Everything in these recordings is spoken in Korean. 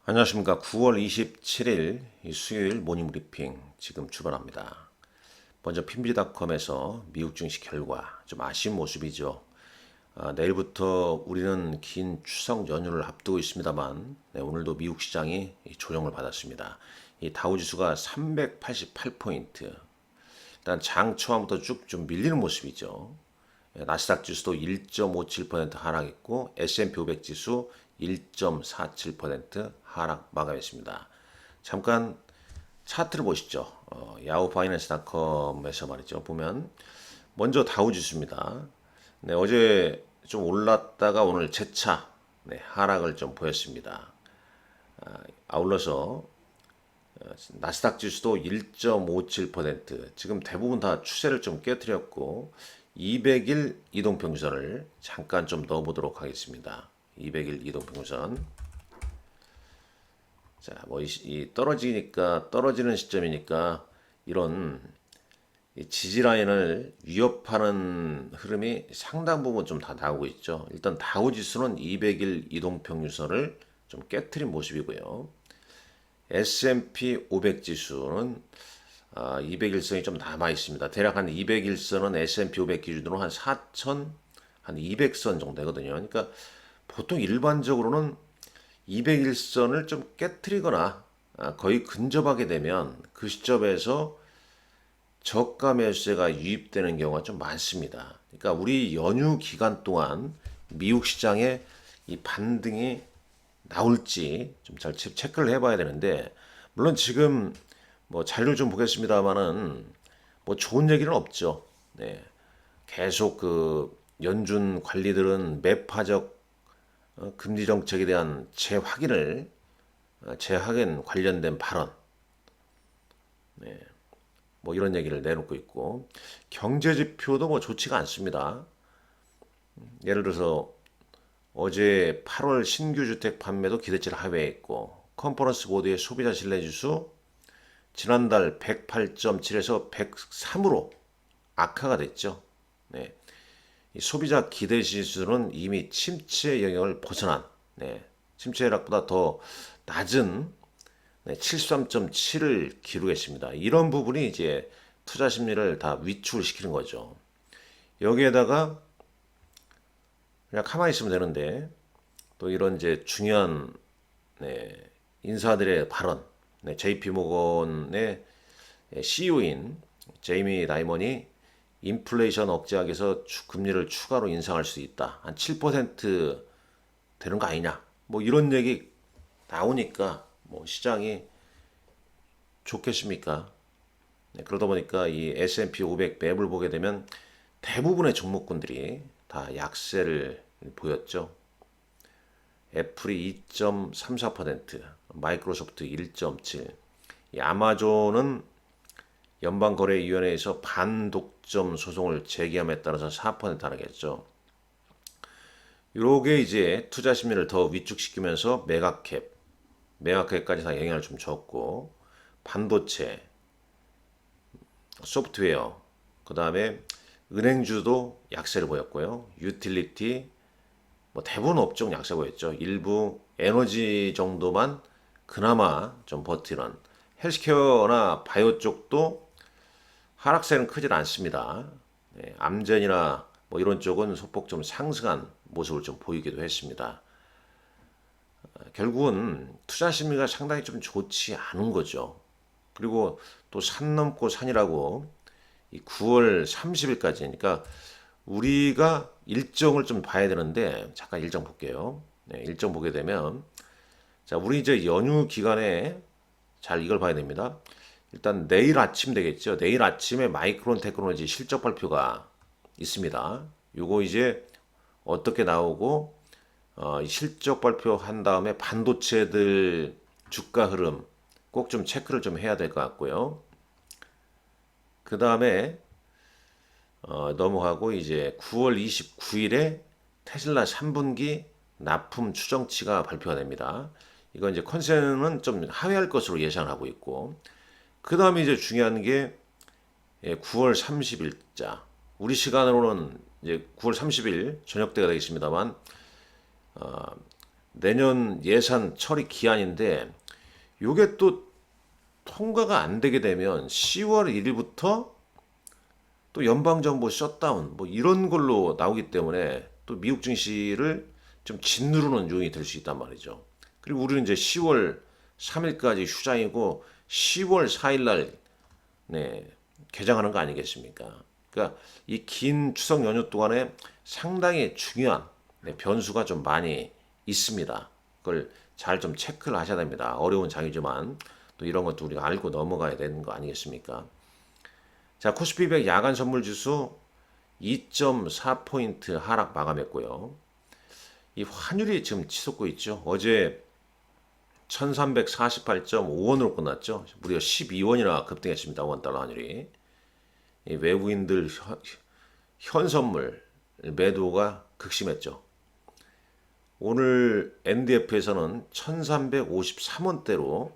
안녕하십니까. 9월 27일 수요일 모닝브리핑 지금 출발합니다. 먼저 핀비닷컴에서 미국 증시 결과 좀 아쉬운 모습이죠. 내일부터 우리는 긴 추석 연휴를 앞두고 있습니다만 오늘도 미국 시장이 조정을 받았습니다. 이 다우지수가 388포인트. 일단 장 초반부터 쭉 좀 밀리는 모습이죠. 나스닥 지수도 1.57% 하락했고 S&P 500 지수 1.47% 하락 마감했습니다. 잠깐 차트를 보시죠. 야후 파이낸스닷컴에서 말이죠. 보면 먼저 다우 지수입니다. 네, 어제 좀 올랐다가 오늘 재차 하락을 좀 보였습니다. 아울러서 나스닥 지수도 1.57% 지금 대부분 다 추세를 좀 깨뜨렸고 200일 이동평균선을 잠깐 좀 넣어보도록 하겠습니다. 200일 이동평균선. 자, 뭐 이 떨어지니까 떨어지는 시점이니까 이런 지지 라인을 위협하는 흐름이 상당 부분 좀 다 나오고 있죠. 일단 다우 지수는 200일 이동평균선을 좀 깨트린 모습이고요. S&P 500 지수는 200일선이 좀 남아 있습니다. 대략 한 200일선은 S&P 500 기준으로 한 4천 한 200선 정도 되거든요. 그러니까 보통 일반적으로는 200일선을 좀 깨트리거나 거의 근접하게 되면 그 시점에서 저가 매수세가 유입되는 경우가 좀 많습니다. 그러니까 우리 연휴 기간 동안 미국 시장에 이 반등이 나올지 좀 잘 체크를 해봐야 되는데 물론 지금 뭐 자료를 좀 보겠습니다만은 뭐 좋은 얘기는 없죠. 네. 계속 그 연준 관리들은 매파적 금리 정책에 대한 재확인 관련된 발언, 뭐 이런 얘기를 내놓고 있고 경제 지표도 뭐 좋지가 않습니다. 예를 들어서 어제 8월 신규 주택 판매도 기대치를 하회했고 컨퍼런스 보드의 소비자 신뢰 지수 지난달 108.7에서 103으로 악화가 됐죠. 네. 이 소비자 기대 지수는 이미 침체 영역을 벗어난 침체 하락보다 더 낮은 73.7을 기록했습니다. 이런 부분이 이제 투자 심리를 다 위축시키는 거죠. 여기에다가 그냥 가만히 있으면 되는데 또 이런 이제 중요한 인사들의 발언, JP 모건의 CEO인 제이미 다이먼이 인플레이션 억제하기 위해서 금리를 추가로 인상할 수 있다. 한 7% 되는 거 아니냐. 뭐 이런 얘기 나오니까 뭐 시장이 좋겠습니까? 그러다 보니까 이 S&P 500 맵을 보게 되면 대부분의 종목군들이 다 약세를 보였죠. 애플이 2.34%, 마이크로소프트 1.7%, 이 아마존은 연방거래위원회에서 반독점 소송을 제기함에 따라서 4% 하락했죠. 요게 이제 투자 심리를 더 위축시키면서 메가캡까지 다 영향을 좀 줬고 반도체, 소프트웨어, 그 다음에 은행주도 약세를 보였고요. 유틸리티, 뭐 대부분 업종 약세 보였죠. 일부 에너지 정도만 그나마 좀 버티는 헬스케어나 바이오 쪽도 하락세는 크질 않습니다. 암젠이나 뭐 이런 쪽은 소폭 좀 상승한 모습을 좀 보이기도 했습니다. 결국은 투자 심리가 상당히 좀 좋지 않은 거죠. 그리고 또 산 넘고 산이라고 이 9월 30일까지니까 우리가 일정을 좀 봐야 되는데 잠깐 일정 볼게요. 일정 보게 되면 자, 우리 이제 연휴 기간에 잘 이걸 봐야 됩니다. 일단 내일 아침 되겠죠. 내일 아침에 마이크론 테크놀로지 실적 발표가 있습니다. 요거 이제 어떻게 나오고 실적 발표한 다음에 반도체들 주가 흐름 꼭 좀 체크를 좀 해야 될 것 같고요. 그 다음에 넘어가고 이제 9월 29일에 테슬라 3분기 납품 추정치가 발표가 됩니다. 이건 이제 컨센은 좀 하회할 것으로 예상하고 있고 그 다음에 이제 중요한 게 9월 30일자 우리 시간으로는 이제 9월 30일 저녁 때가 되겠습니다만 내년 예산 처리 기한인데 요게 또 통과가 안 되게 되면 10월 1일부터 또 연방정부 셧다운 뭐 이런 걸로 나오기 때문에 또 미국 증시를 좀 짓누르는 요인이 될 수 있단 말이죠. 그리고 우리는 이제 10월 3일까지 휴장이고 10월 4일 날 네, 개장하는 거 아니겠습니까? 그러니까 이 긴 추석 연휴 동안에 상당히 중요한 변수가 좀 많이 있습니다. 그걸 잘 좀 체크를 하셔야 됩니다. 어려운 장이지만 또 이런 것도 우리가 알고 넘어가야 되는 거 아니겠습니까? 자, 코스피 100 야간 선물 지수 2.4포인트 하락 마감했고요. 이 환율이 지금 치솟고 있죠. 어제 1348.5원으로 끝났죠. 무려 12원이나 급등했습니다. 원달러 환율이. 이 외국인들 현선물 매도가 극심했죠. 오늘 NDF에서는 1353원대로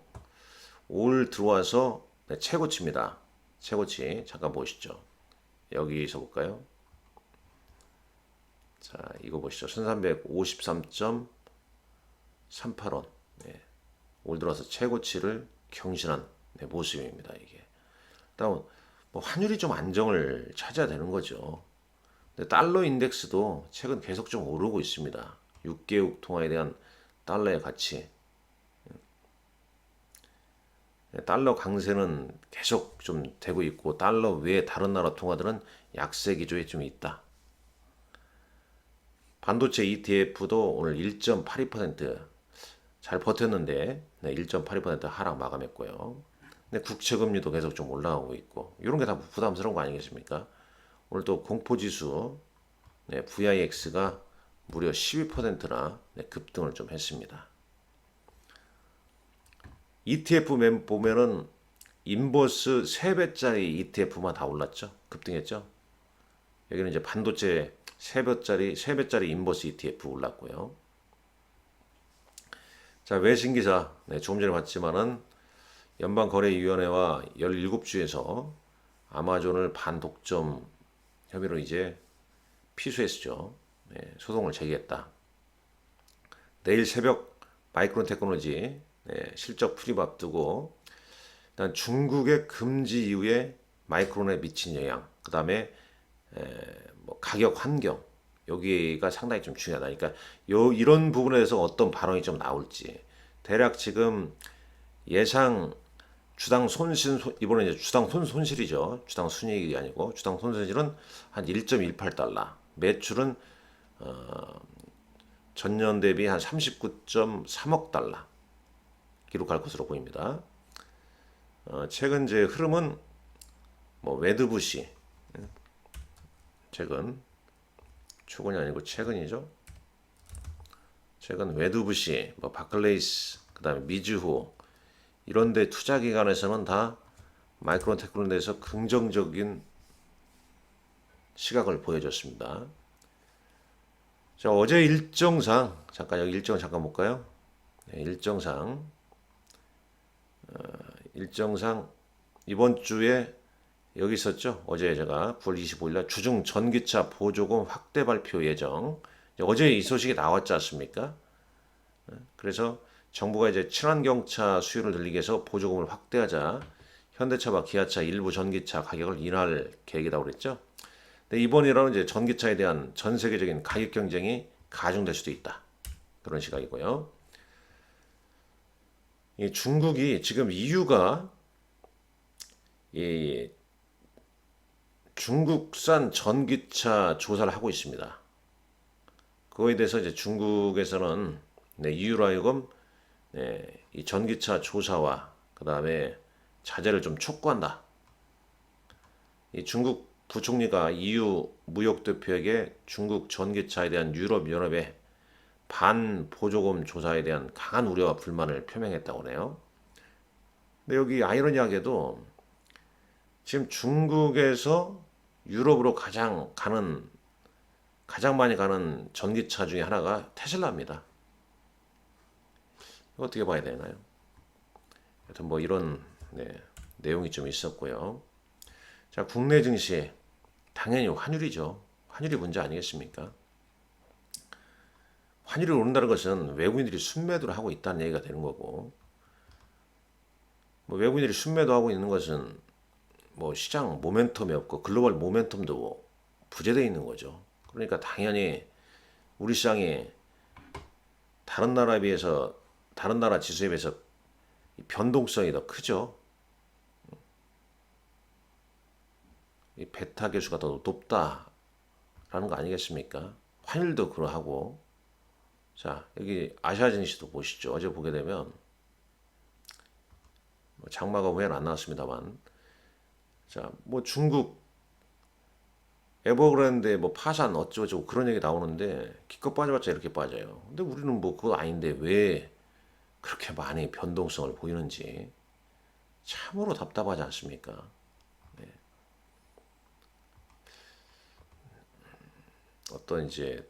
올 들어와서 최고치입니다. 최고치 잠깐 보시죠. 여기서 볼까요? 자, 이거 보시죠. 1353.38원. 네. 올 들어서 최고치를 경신한 모습입니다. 이게. 일단 뭐 환율이 좀 안정을 찾아야 되는 거죠. 근데 달러 인덱스도 최근 계속 좀 오르고 있습니다. 6개국 통화에 대한 달러의 가치. 달러 강세는 계속 좀 되고 있고 달러 외에 다른 나라 통화들은 약세 기조에 좀 있다. 반도체 ETF도 오늘 1.82%잘 버텼는데 1.82% 하락 마감했고요. 근데 국채금리도 계속 좀 올라가고 있고 이런 게 다 부담스러운 거 아니겠습니까? 오늘 또 공포지수 VIX가 무려 12%나 급등을 좀 했습니다. ETF 보면은 인버스 3배짜리 ETF만 다 올랐죠. 급등했죠. 여기는 이제 반도체 3배짜리 인버스 ETF 올랐고요. 자, 외신 기사 조금 전에 봤지만은 연방거래위원회와 17주에서 아마존을 반독점 혐의로 이제 피수했죠. 소송을 제기했다. 내일 새벽 마이크론 테크놀로지 실적 풀입 앞두고 일단 중국의 금지 이후에 마이크론에 미친 영향, 그 다음에 뭐 가격 환경 여기가 상당히 좀 중요하다. 그러니까 이런 부분에서 어떤 발언이 좀 나올지 대략 지금 예상 주당 손실 이번에 이제 주당 손실이죠. 주당 순이익이 아니고 주당 손실은 한 1.18달러, 매출은 전년 대비 한 39.3억 달러 기록할 것으로 보입니다. 최근 제 흐름은 뭐 매드부시 최근 최근이 아니고 최근이죠. 최근 매드부시, 뭐 바클레이스, 그다음에 미즈호 이런데 투자 기관에서는 다 마이크론 테크놀로지에서 긍정적인 시각을 보여줬습니다. 자, 어제 일정상 잠깐 여기 일정 잠깐 볼까요? 일정상 이번 주에 여기 있었죠. 어제 제가 9월 25일 날 주중 전기차 보조금 확대 발표 예정. 어제 이 소식이 나왔지 않습니까? 그래서 정부가 이제 친환경차 수요를 늘리기 위해서 보조금을 확대하자 현대차와 기아차 일부 전기차 가격을 인하할 계획이라고 그랬죠. 근데 이번이라는 이제 전기차에 대한 전 세계적인 가격 경쟁이 가중될 수도 있다. 그런 시각이고요. 이 중국이 지금 EU가 이 중국산 전기차 조사를 하고 있습니다. 그거에 대해서 이제 중국에서는 EU로 하여금 이 전기차 조사와 그 다음에 자제를 좀 촉구한다. 이 중국 부총리가 EU 무역대표에게 중국 전기차에 대한 유럽연합의 반보조금 조사에 대한 강한 우려와 불만을 표명했다고 하네요. 근데 여기 아이러니하게도 지금 중국에서 유럽으로 가장 많이 가는 전기차 중에 하나가 테슬라입니다. 이거 어떻게 봐야 되나요? 하여튼 뭐 이런 내용이 좀 있었고요. 자, 국내 증시 당연히 환율이죠. 환율이 문제 아니겠습니까? 환율이 오른다는 것은 외국인들이 순매도를 하고 있다는 얘기가 되는 거고, 뭐 외국인들이 순매도하고 있는 것은 뭐 시장 모멘텀이 없고 글로벌 모멘텀도 부재되어 있는 거죠. 그러니까 당연히 우리 시장이 다른 나라에 비해서 다른 나라 지수에 비해서 변동성이 더 크죠. 이 베타 계수가 더 높다라는 거 아니겠습니까? 환율도 그러하고. 자, 여기 아시아 증시도 보시죠. 어제 보게 되면 뭐 장마가 후에는 안 나왔습니다만, 자, 뭐 중국 에버그랜드 뭐 파산 어쩌고저쩌고 그런 얘기 나오는데 기껏 빠져봤자 이렇게 빠져요. 근데 우리는 뭐 그거 아닌데 왜 그렇게 많이 변동성을 보이는지 참으로 답답하지 않습니까? 어떤 이제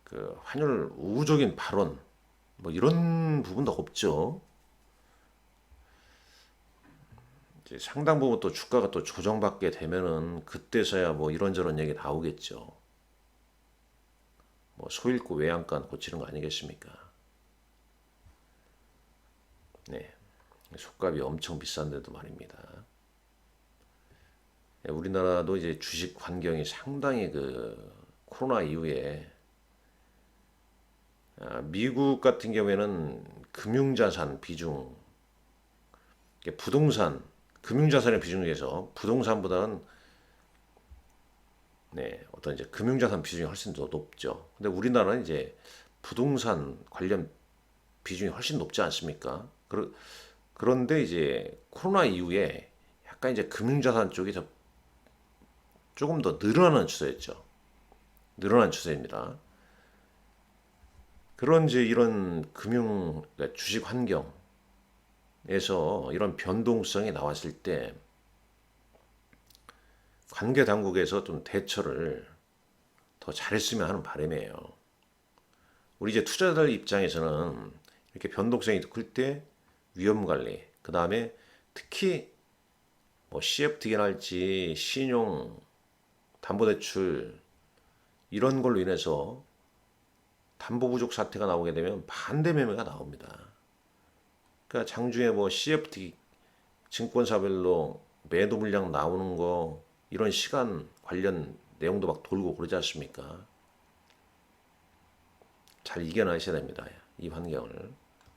그 환율 우호적인 발언 뭐 이런 부분도 없죠. 이제 상당 부분 또 주가가 또 조정받게 되면은 그때서야 뭐 이런저런 얘기 나오겠죠. 뭐 소잃고 외양간 고치는 거 아니겠습니까? 네. 속값이 엄청 비싼데도 말입니다. 네, 우리나라도 이제 주식 환경이 상당히 그 코로나 이후에 미국 같은 경우에는 금융자산 비중, 부동산, 금융자산의 비중 중에서 부동산보다는 네, 어떤 이제 금융자산 비중이 훨씬 더 높죠. 근데 우리나라는 이제 부동산 관련 비중이 훨씬 높지 않습니까? 그런데 이제 코로나 이후에 약간 이제 금융자산 쪽이 더 조금 더 늘어나는 추세였죠. 늘어난 추세입니다. 그런 이제 이런 그러니까 주식 환경에서 이런 변동성이 나왔을 때 관계 당국에서 좀 대처를 더 잘했으면 하는 바람이에요. 우리 이제 투자자들 입장에서는 이렇게 변동성이 클 때 위험 관리, 그 다음에 특히 뭐 CFT랄지 신용, 담보대출 이런 걸로 인해서 담보 부족 사태가 나오게 되면 반대 매매가 나옵니다. 그러니까 장중에 뭐 CFT 증권사별로 매도 물량 나오는 거 이런 시간 관련 내용도 막 돌고 그러지 않습니까? 잘 이겨내셔야 됩니다. 이 환경을.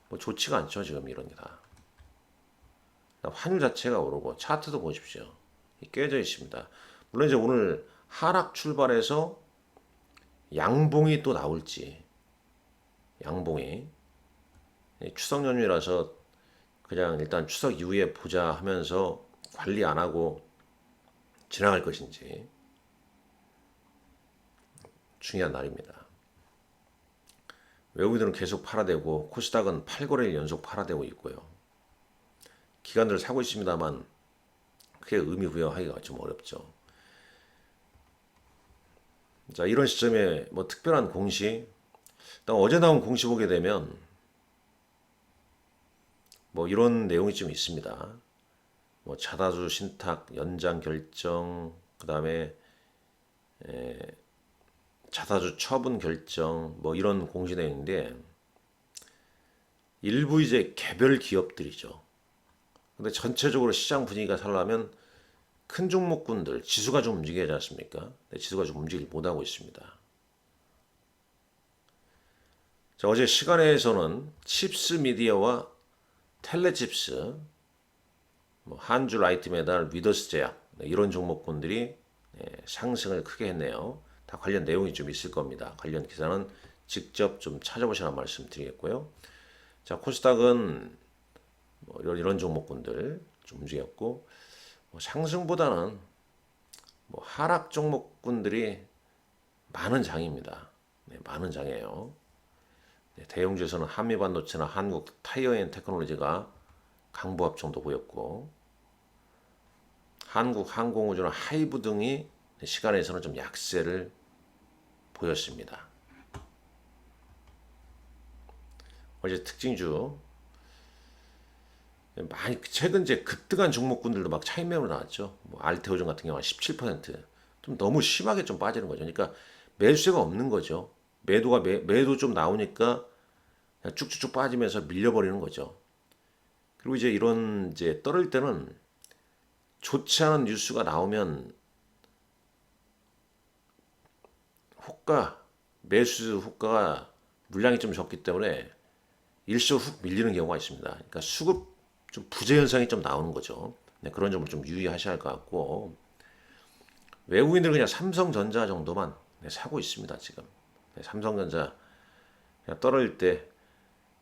뭐 좋지가 않죠, 지금 이런 게 다. 환율 자체가 오르고 차트도 보십시오. 깨져 있습니다. 물론 이제 오늘 하락 출발해서 양봉이 또 나올지, 양봉이 추석 연휴라서 그냥 일단 추석 이후에 보자 하면서 관리 안 하고 지나갈 것인지 중요한 날입니다. 외국인들은 계속 팔아대고 코스닥은 8거래일 연속 팔아대고 있고요. 기관들 사고 있습니다만 그게 의미 부여하기가 좀 어렵죠. 자, 이런 시점에 뭐 특별한 공시, 일단 어제 나온 공시 보게 되면 뭐 이런 내용이 좀 있습니다. 뭐 차다주 신탁 연장 결정, 그 다음에 차다주 처분 결정, 뭐 이런 공시 내용인데 일부 이제 개별 기업들이죠. 근데 전체적으로 시장 분위기가 살려면 큰 종목군들 지수가 좀 움직여야 하지 않습니까? 지수가 좀 움직이지 못하고 있습니다. 자, 어제 시간에서는 칩스 미디어와 텔레칩스, 뭐 한주 라이트메달, 위더스 제약 이런 종목군들이 상승을 크게 했네요. 다 관련 내용이 좀 있을 겁니다. 관련 기사는 직접 좀 찾아보시라는 말씀 드리겠고요. 자, 코스닥은 뭐 이런 종목군들 좀 움직였고 뭐 상승보다는 뭐 하락 종목군들이 많은 장입니다. 네, 많은 장이에요. 네, 대형주에서는 한미반도체나 한국 타이어앤테크놀로지가 강보합 정도 보였고 한국 항공우주나 하이브 등이 시간에서는 좀 약세를 보였습니다. 어제 특징주 많이 최근 이제 급등한 종목군들도 막 차익매매로 나왔죠. 뭐 알테오전 같은 경우 는 17%좀 너무 심하게 좀 빠지는 거죠. 그러니까 매수세가 없는 거죠. 매도 좀 나오니까 그냥 쭉쭉쭉 빠지면서 밀려버리는 거죠. 그리고 이제 이런 이제 떨어질 때는 좋지 않은 뉴스가 나오면 매수 호가가 물량이 좀 적기 때문에 일시적으로 훅 밀리는 경우가 있습니다. 그러니까 수급 좀 부재 현상이 좀 나오는 거죠. 네, 그런 점을 좀 유의하셔야 할 것 같고 외국인들은 그냥 삼성전자 정도만 사고 있습니다. 지금 삼성전자 그냥 떨어질 때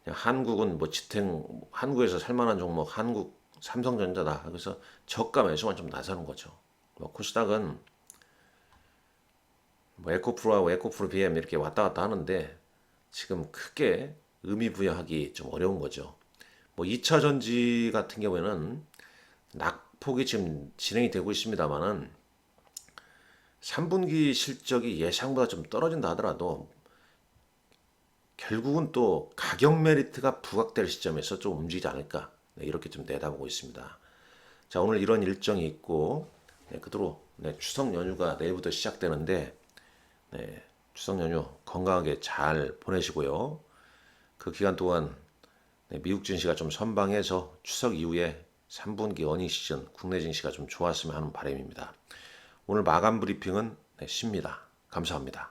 그냥 한국은 뭐 한국에서 살만한 종목 한국 삼성전자다. 그래서 저가 매수만 좀 나서는 거죠. 뭐 코스닥은 뭐 에코프로하고 에코프로 BM 이렇게 왔다 갔다 하는데 지금 크게 의미 부여하기 좀 어려운 거죠. 뭐 2차 전지 같은 경우에는 낙폭이 지금 진행이 되고 있습니다만은 3분기 실적이 예상보다 좀 떨어진다 하더라도 결국은 또 가격 메리트가 부각될 시점에서 좀 움직이지 않을까, 네, 이렇게 좀 내다보고 있습니다. 자, 오늘 이런 일정이 있고 그대로 추석 연휴가 내일부터 시작되는데 추석 연휴 건강하게 잘 보내시고요. 그 기간 동안 미국 증시가 좀 선방해서 추석 이후에 3분기 어닝 시즌 국내 증시가 좀 좋았으면 하는 바람입니다. 오늘 마감 브리핑은 쉽니다. 감사합니다.